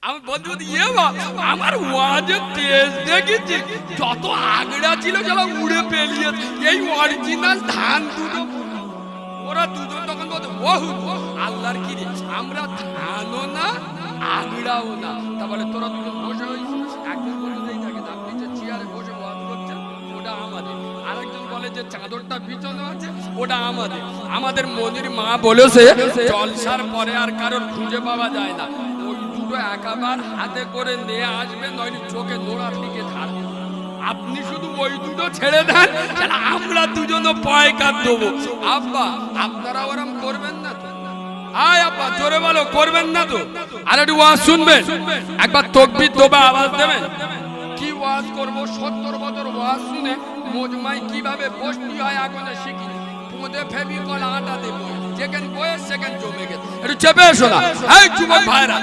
আমি বন্ধু আমার ওয়াজের তেজ দেখেছি, যত আগড়া ছিল যারা উড়ে পেলিয়ে এই অরিজিনাল ধান দুটো ওরা দুজন তখন বলতো বহু আল্লাহর কি রে, আমরা ধানও না আগড়াও না। তারপরে তোরা দুজন বসে হয়েছিস, একজন বলে যে আপনি যে চেয়ারে বসে ওয়াজ করছেন ওটা আমাদের, আরেকজন বলে যে চাদরটা পিছনে আছে ওটা আমাদের। আমাদের মনির মা বলেছে জলসার পরে আর কারোর খুঁজে পাওয়া যায় না, ওই দুটো একাবার হাতে করে নিয়ে আসবে, নইলে চোখে নোড়া দিকে ধারবে। আপনি শুধু ওই দুটো ছেড়ে দেন, আমরা দুজনও পয়কার দেবো। আব্বা আপনারা ওরম করবেন না তো? আয় আব্বা জোরে বলো, করবেন না তো? আর একটু ওয়াজ শুনবেন, একবার তাকবীর দেবে, আওয়াজ দেবেন। কি ওয়াজ করব? 70 বছর ওয়াজ শুনে মজমাই কিভাবে বসতে হয় এখনো শিখি। পোঁদে ফেভিকল আটা দেবো, যেখানে বয়স সেখানে জমে গেছে। একটু চেপে এসো না, এই যুবক ভাইরা।